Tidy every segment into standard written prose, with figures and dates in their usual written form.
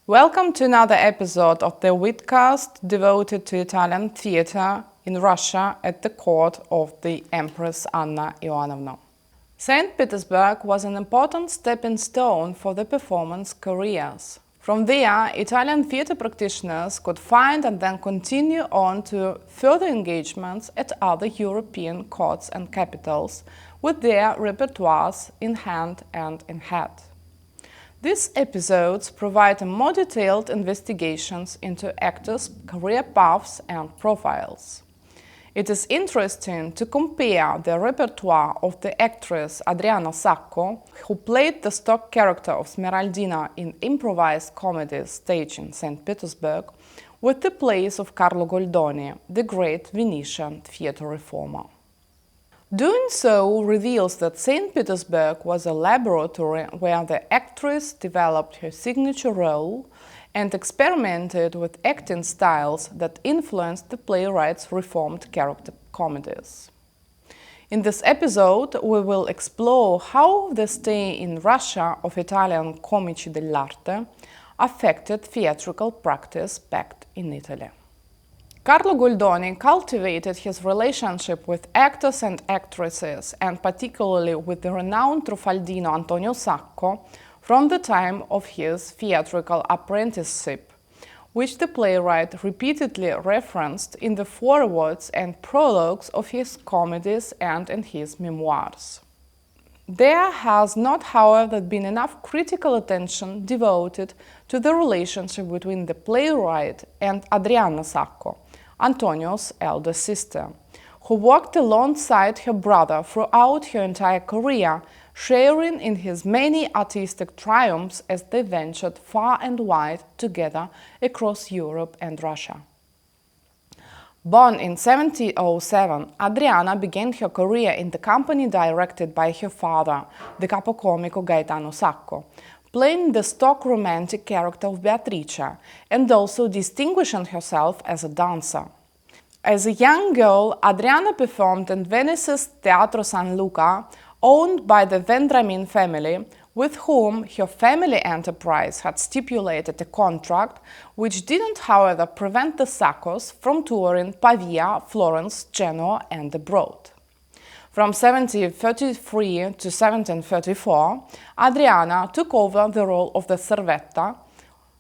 Welcome to another episode of the vidcast devoted to Italian theatre in Russia at the court of the Empress Anna Ioannovna. St Petersburg was an important stepping stone for the performance careers. From there, Italian theatre practitioners could find and then continue on to further engagements at other European courts and capitals with their repertoires in hand and in head. These episodes provide more detailed investigations into actors' career paths and profiles. It is interesting to compare the repertoire of the actress Adriana Sacco, who played the stock character of Smeraldina in improvised comedies staged in St Petersburg, with the plays of Carlo Goldoni, the great Venetian theatre reformer. Doing so reveals that St. Petersburg was a laboratory where the actress developed her signature role and experimented with acting styles that influenced the playwright's reformed character comedies. In this episode, we will explore how the stay in Russia of Italian comici dell'arte affected theatrical practice back in Italy. Carlo Goldoni cultivated his relationship with actors and actresses, and particularly with the renowned truffaldino Antonio Sacco, from the time of his theatrical apprenticeship, which the playwright repeatedly referenced in the forewords and prologues of his comedies and in his memoirs. There has not, however, been enough critical attention devoted to the relationship between the playwright and Adriana Sacco, Antonio's elder sister, who worked alongside her brother throughout her entire career, sharing in his many artistic triumphs as they ventured far and wide together across Europe and Russia. Born in 1707, Adriana began her career in the company directed by her father, the capocomico Gaetano Sacco, playing the stock romantic character of Beatrice and also distinguishing herself as a dancer. As a young girl, Adriana performed in Venice's Teatro San Luca, owned by the Vendramin family, with whom her family enterprise had stipulated a contract which didn't, however, prevent the Saccos from touring Pavia, Florence, Genoa and abroad. From 1733 to 1734, Adriana took over the role of the servetta,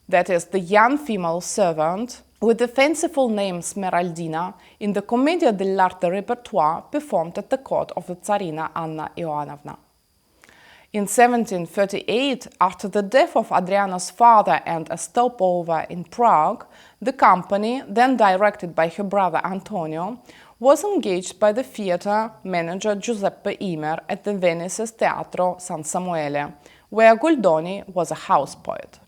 that is, the young female servant, with the fanciful name Smeraldina, in the Commedia dell'arte repertoire performed at the court of the Tsarina Anna Ioannovna. In 1738, after the death of Adriana's father and a stopover in Prague, the company, then directed by her brother Antonio, was engaged by the theatre manager Giuseppe Imer at the Venice's Teatro San Samuele, where Goldoni was a house poet.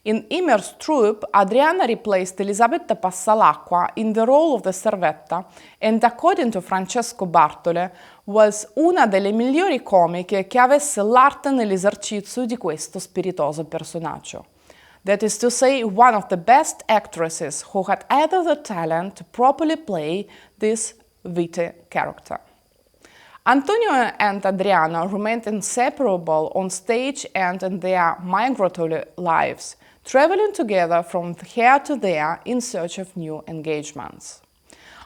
In Imer's troupe, Adriana replaced Elisabetta Passalacqua in the role of the servetta and, according to Francesco Bartole, was una delle migliori comiche che avesse l'arte nell'esercizio di questo spiritoso personaggio. That is to say, one of the best actresses who had either the talent to properly play this witty character. Antonio and Adriana remained inseparable on stage and in their migratory lives, traveling together from here to there in search of new engagements.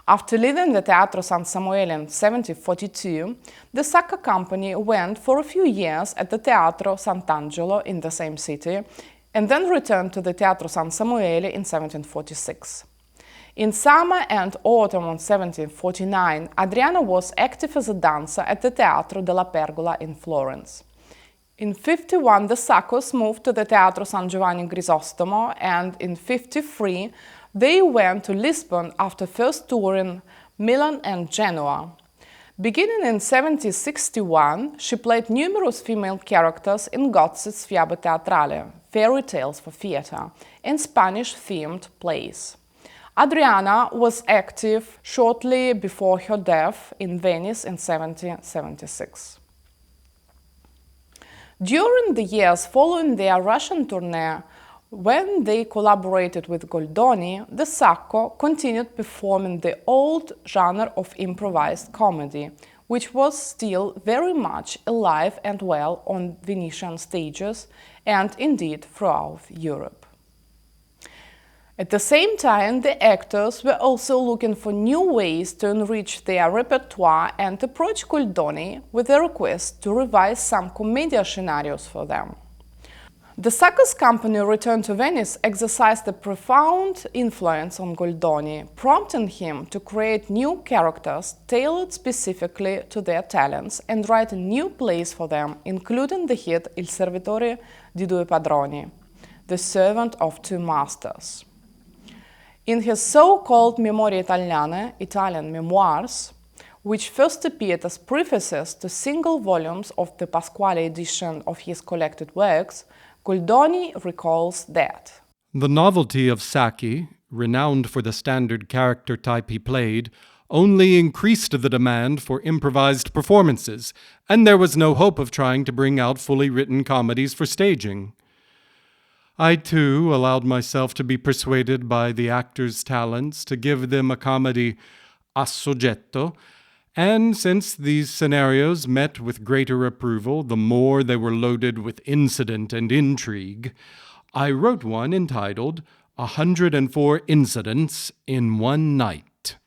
After leaving the Teatro San Samuele in 1742, the Sacco company went for a few years at the Teatro Sant'Angelo in the same city, and then returned to the Teatro San Samuele in 1746. In summer and autumn of 1749, Adriana was active as a dancer at the Teatro della Pergola in Florence. In 51, the Saccos moved to the Teatro San Giovanni Grisostomo, and in 53, they went to Lisbon after first touring Milan and Genoa. Beginning in 1761, she played numerous female characters in Gozzi's Fiabe Teatrale, fairy tales for theater and Spanish-themed plays. Adriana was active shortly before her death in Venice in 1776. During the years following their Russian tournée, when they collaborated with Goldoni, the Sacco continued performing the old genre of improvised comedy, which was still very much alive and well on Venetian stages and indeed throughout Europe. At the same time, the actors were also looking for new ways to enrich their repertoire and approached Goldoni with a request to revise some commedia scenarios for them. The Sacco's company returned to Venice exercised a profound influence on Goldoni, prompting him to create new characters tailored specifically to their talents and write new plays for them, including the hit Il servitore di due padroni, The Servant of Two Masters. In his so-called Memorie Italiane, Italian memoirs, which first appeared as prefaces to single volumes of the Pasquale edition of his collected works, Goldoni recalls that the novelty of Sacchi, renowned for the standard character type he played, only increased the demand for improvised performances, and there was no hope of trying to bring out fully written comedies for staging. I, too, allowed myself to be persuaded by the actors' talents to give them a comedy a soggetto, and since these scenarios met with greater approval the more they were loaded with incident and intrigue, I wrote one entitled 104 Incidents in One Night.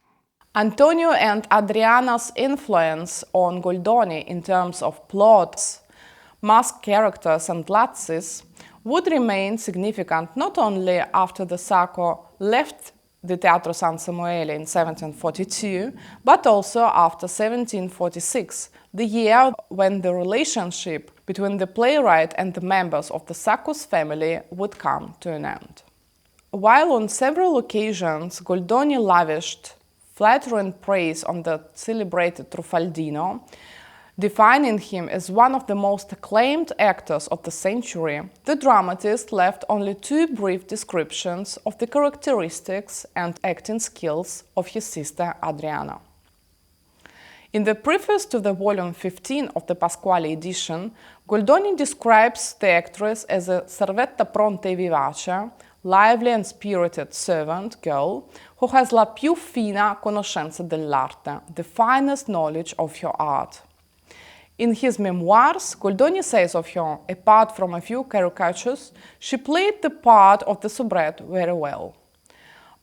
Antonio and Adriana's influence on Goldoni in terms of plots, masked characters and lazzis would remain significant not only after the Sacco left the Teatro San Samuele in 1742, but also after 1746, the year when the relationship between the playwright and the members of the Sacco's family would come to an end. While on several occasions Goldoni lavished flattering praise on the celebrated Truffaldino, defining him as one of the most acclaimed actors of the century, the dramatist left only two brief descriptions of the characteristics and acting skills of his sister Adriana. In the preface to the volume 15 of the Pasquale edition, Goldoni describes the actress as a servetta pronta e vivace, lively and spirited servant girl who has la più fina conoscenza dell'arte, the finest knowledge of her art. In his memoirs, Goldoni says of her, apart from a few caricatures, she played the part of the soubrette very well.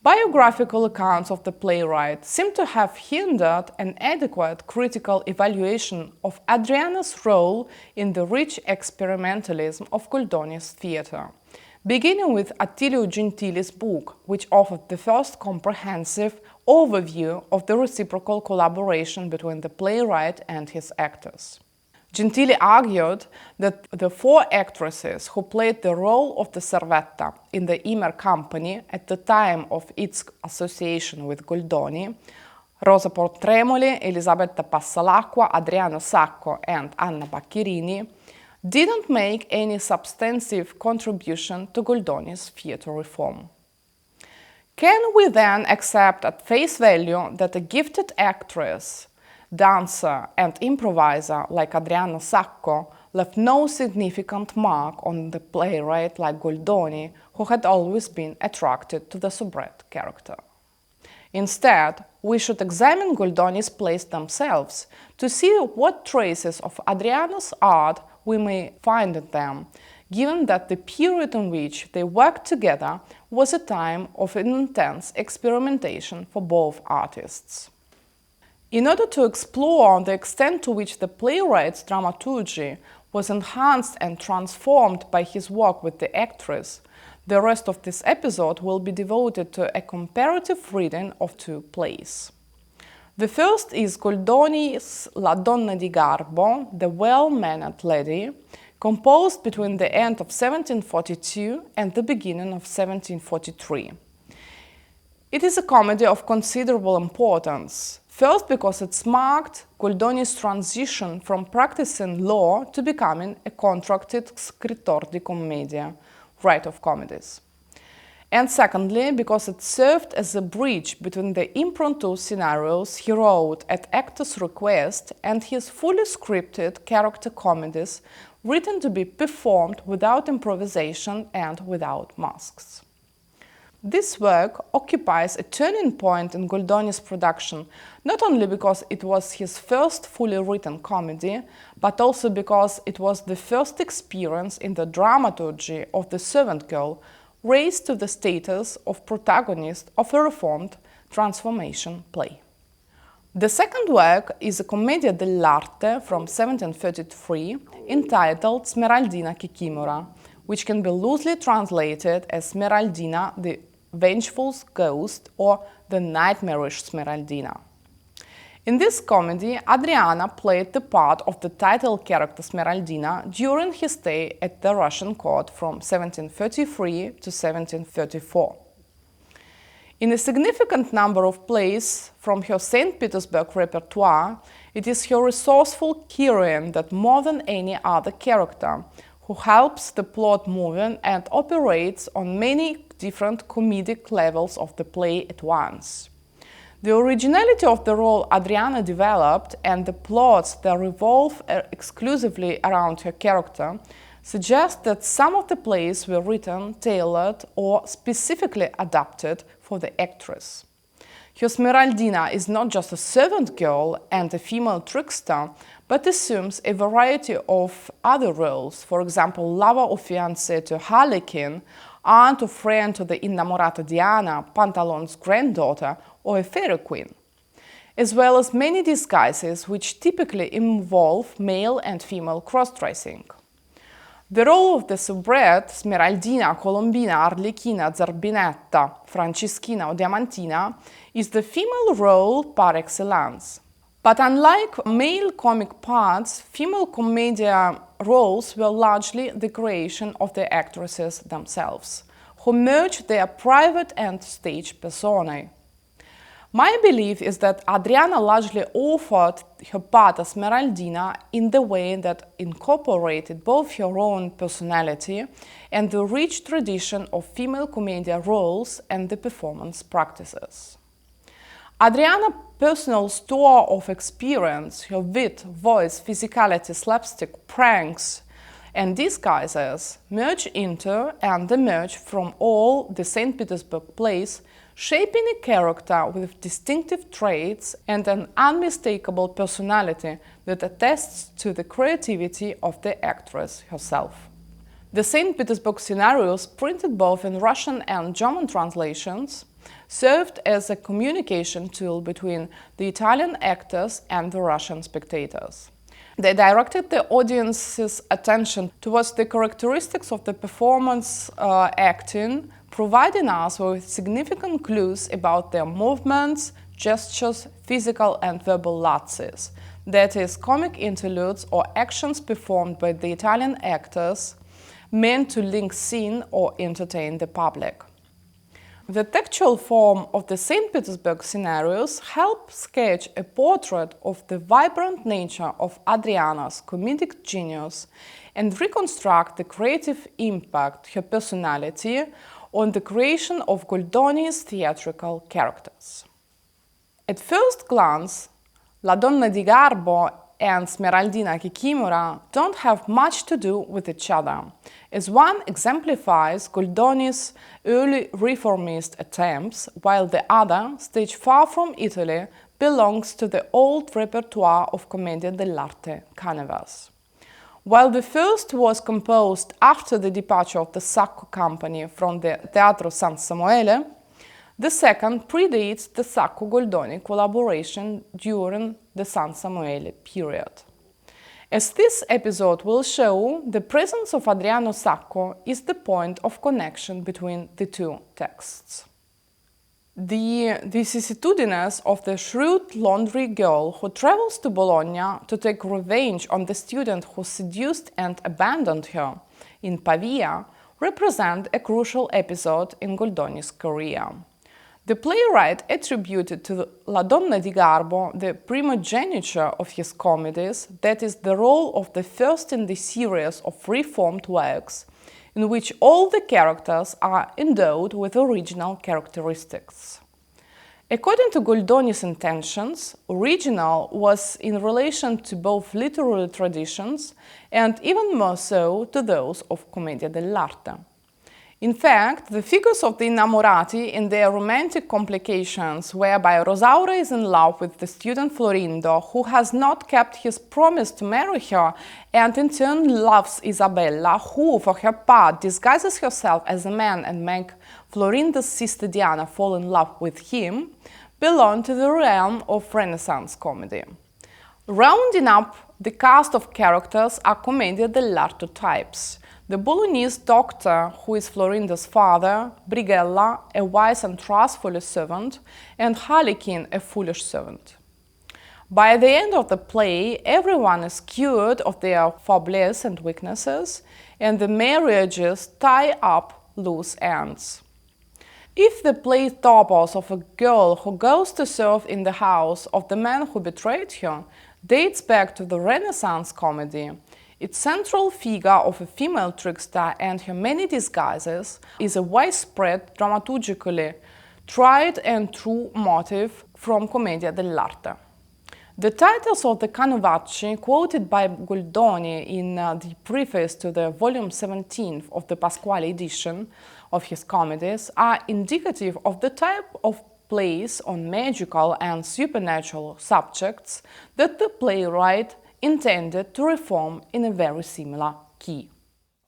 Biographical accounts of the playwright seem to have hindered an adequate critical evaluation of Adriana's role in the rich experimentalism of Goldoni's theatre, beginning with Attilio Gentili's book, which offered the first comprehensive overview of the reciprocal collaboration between the playwright and his actors. Gentili argued that the four actresses who played the role of the servetta in the Imer company at the time of its association with Goldoni, Rosa Portremoli, Elisabetta Passalacqua, Adriana Sacco and Anna Bacchirini, didn't make any substantive contribution to Goldoni's theatre reform. Can we then accept at face value that a gifted actress, dancer and improviser like Adriana Sacco left no significant mark on the playwright like Goldoni, who had always been attracted to the soubrette character? Instead, we should examine Goldoni's plays themselves to see what traces of Adriana's art we may find in them, given that the period in which they worked together was a time of intense experimentation for both artists. In order to explore the extent to which the playwright's dramaturgy was enhanced and transformed by his work with the actress, the rest of this episode will be devoted to a comparative reading of two plays. The first is Goldoni's La Donna di Garbo, The Well-Mannered Lady, composed between the end of 1742 and the beginning of 1743. It is a comedy of considerable importance, first because it marked Goldoni's transition from practicing law to becoming a contracted scrittore di commedia, writer of comedies. And secondly, because it served as a bridge between the impromptu scenarios he wrote at actors' request and his fully scripted character comedies written to be performed without improvisation and without masks. This work occupies a turning point in Goldoni's production, not only because it was his first fully written comedy, but also because it was the first experience in the dramaturgy of the servant girl raised to the status of protagonist of a reformed transformation play. The second work is a commedia dell'arte from 1733 entitled Smeraldina Chicchimora, which can be loosely translated as Smeraldina, the vengeful ghost, or the nightmarish Smeraldina. In this comedy, Adriana played the part of the title character Smeraldina during his stay at the Russian court from 1733 to 1734. In a significant number of plays from her St Petersburg repertoire, it is her resourceful heroine that more than any other character, who helps the plot moving and operates on many different comedic levels of the play at once. The originality of the role Adriana developed and the plots that revolve exclusively around her character suggest that some of the plays were written, tailored, or specifically adapted for the actress. Her Smeraldina is not just a servant girl and a female trickster, but assumes a variety of other roles, for example, lover or fiancé to Harlequin, aunt or friend to the innamorata Diana, Pantalon's granddaughter, or a fairy queen, as well as many disguises which typically involve male and female cross-dressing. The role of the soubrette, Smeraldina, Colombina, Arlecchina, Zerbinetta, Franceschina or Diamantina, is the female role par excellence. But unlike male comic parts, female commedia roles were largely the creation of the actresses themselves, who merged their private and stage personae. My belief is that Adriana largely offered her part as Smeraldina in the way that incorporated both her own personality and the rich tradition of female commedia roles and the performance practices. Adriana's personal store of experience, her wit, voice, physicality, slapstick, pranks, and disguises merge into and emerge from all the St. Petersburg plays, shaping a character with distinctive traits and an unmistakable personality that attests to the creativity of the actress herself. The St. Petersburg scenarios, printed both in Russian and German translations, served as a communication tool between the Italian actors and the Russian spectators. They directed the audience's attention towards the characteristics of the performance acting, providing us with significant clues about their movements, gestures, physical and verbal lapses, that is, comic interludes or actions performed by the Italian actors meant to link scene or entertain the public. The textual form of the St. Petersburg scenarios help sketch a portrait of the vibrant nature of Adriana's comedic genius and reconstruct the creative impact her personality on the creation of Goldoni's theatrical characters. At first glance, La Donna di Garbo and Smeraldina Chicchimora don't have much to do with each other, as one exemplifies Goldoni's early reformist attempts, while the other, staged far from Italy, belongs to the old repertoire of commedia dell'arte canevas. While the first was composed after the departure of the Sacco company from the Teatro San Samuele, the second predates the Sacco-Goldoni collaboration during the San Samuele period. As this episode will show, the presence of Adriana Sacco is the point of connection between the two texts. The vicissitudines of the shrewd laundry girl who travels to Bologna to take revenge on the student who seduced and abandoned her in Pavia represent a crucial episode in Goldoni's career. The playwright attributed to La Donna di Garbo the primogeniture of his comedies, that is, the role of the first in the series of reformed works, in which all the characters are endowed with original characteristics. According to Goldoni's intentions, original was in relation to both literary traditions and even more so to those of Commedia dell'arte. In fact, the figures of the innamorati in their romantic complications, whereby Rosaura is in love with the student Florindo, who has not kept his promise to marry her, and in turn loves Isabella, who, for her part, disguises herself as a man and makes Florindo's sister Diana fall in love with him, belong to the realm of Renaissance comedy. Rounding up the cast of characters are Commedia dell'arte types. The Bolognese doctor, who is Florinda's father, Brigella, a wise and trustful servant, and Harlequin, a foolish servant. By the end of the play, everyone is cured of their foibles and weaknesses, and the marriages tie up loose ends. If the play topos of a girl who goes to serve in the house of the man who betrayed her dates back to the Renaissance comedy, its central figure of a female trickster and her many disguises is a widespread, dramaturgically tried and true motive from Commedia dell'arte. The titles of the Canovacci, quoted by Goldoni in the preface to the volume 17 of the Pasquale edition of his comedies, are indicative of the type of plays on magical and supernatural subjects that the playwright intended to reform in a very similar key.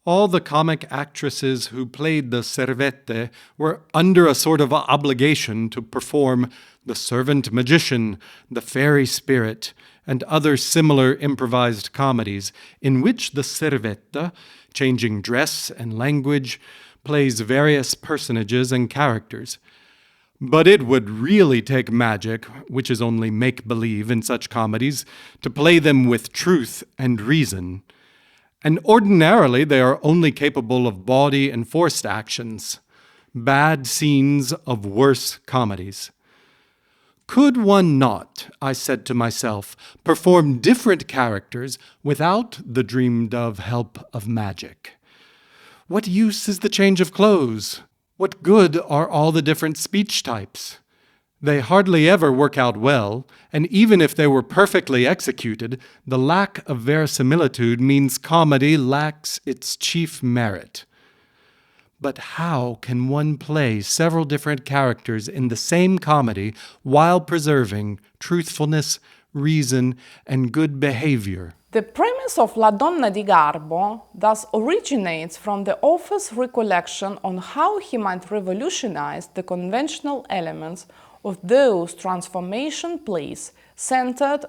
All the comic actresses who played the servette were under a sort of obligation to perform the servant magician, the fairy spirit, and other similar improvised comedies in which the servetta, changing dress and language, plays various personages and characters. But it would really take magic, which is only make-believe in such comedies, to play them with truth and reason. And ordinarily they are only capable of bawdy and forced actions, bad scenes of worse comedies. Could one not, I said to myself, perform different characters without the dreamed-of help of magic? What use is the change of clothes? What good are all the different speech types? They hardly ever work out well, and even if they were perfectly executed, the lack of verisimilitude means comedy lacks its chief merit. But how can one play several different characters in the same comedy while preserving truthfulness, reason, and good behavior? The premise of La Donna di Garbo thus originates from the author's recollection on how he might revolutionize the conventional elements of those transformation plays centered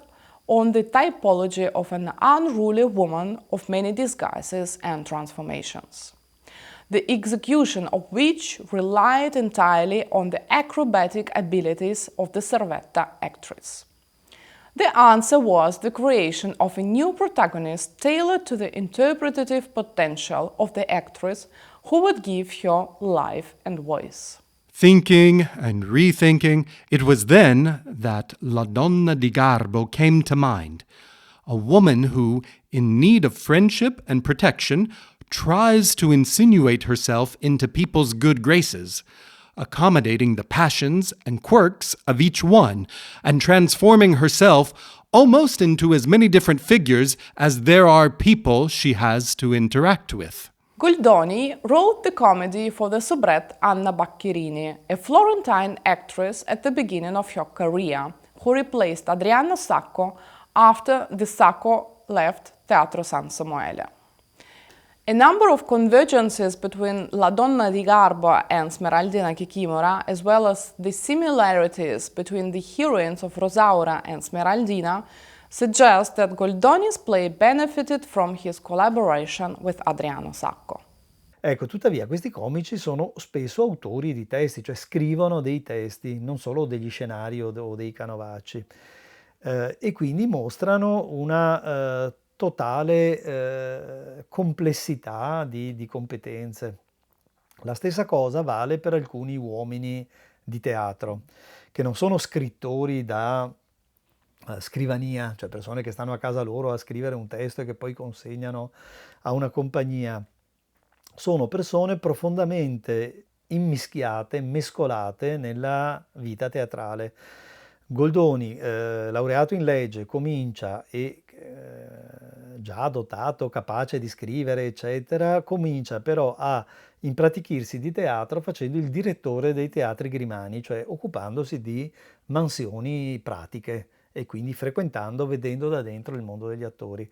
on the typology of an unruly woman of many disguises and transformations, the execution of which relied entirely on the acrobatic abilities of the servetta actress. The answer was the creation of a new protagonist tailored to the interpretative potential of the actress who would give her life and voice. Thinking and rethinking, it was then that La Donna di Garbo came to mind, a woman who, in need of friendship and protection, tries to insinuate herself into people's good graces, accommodating the passions and quirks of each one, and transforming herself almost into as many different figures as there are people she has to interact with. Goldoni wrote the comedy for the soubrette Anna Baccherini, a Florentine actress at the beginning of her career, who replaced Adriana Sacco after the Sacco left Teatro San Samuele. A number of convergences between La Donna di Garbo and Smeraldina Kikimora, as well as the similarities between the heroines of Rosaura and Smeraldina, suggest that Goldoni's play benefited from his collaboration with Adriana Sacco. Ecco, tuttavia questi comici sono spesso autori di testi, cioè scrivono dei testi, non solo degli scenari o dei canovacci, e quindi mostrano una totale complessità di competenze. La stessa cosa vale per alcuni uomini di teatro, che non sono scrittori da scrivania, cioè persone che stanno a casa loro a scrivere un testo e che poi consegnano a una compagnia. sono persone profondamente immischiate, mescolate nella vita teatrale. Goldoni, laureato in legge, comincia e già dotato, capace di scrivere, eccetera, comincia però a impratichirsi di teatro facendo il direttore dei teatri grimani, cioè occupandosi di mansioni pratiche e quindi frequentando, vedendo da dentro il mondo degli attori.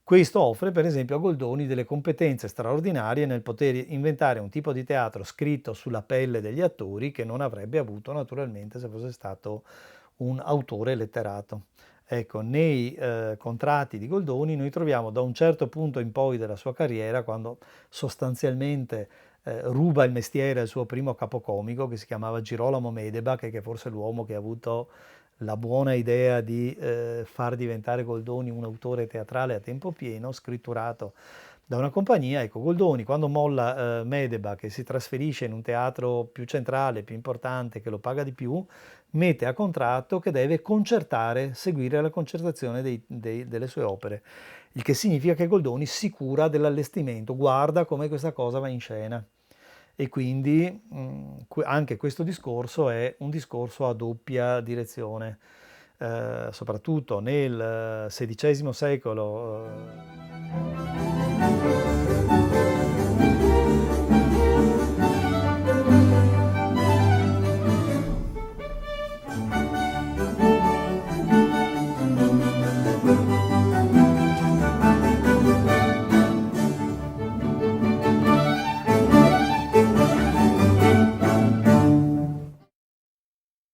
Questo offre per esempio a Goldoni delle competenze straordinarie nel poter inventare un tipo di teatro scritto sulla pelle degli attori che non avrebbe avuto naturalmente se fosse stato un autore letterato. Ecco, nei contratti di Goldoni noi troviamo da un certo punto in poi della sua carriera, quando sostanzialmente ruba il mestiere al suo primo capocomico che si chiamava Girolamo Medebach, che è forse l'uomo che ha avuto la buona idea di far diventare Goldoni un autore teatrale a tempo pieno, scritturato da una compagnia. Ecco, Goldoni quando molla Medebach e si trasferisce in un teatro più centrale, più importante, che lo paga di più, mette a contratto che deve concertare, seguire la concertazione delle sue opere, il che significa che Goldoni si cura dell'allestimento, guarda come questa cosa va in scena. E quindi anche questo discorso è un discorso a doppia direzione, soprattutto nel XVI secolo.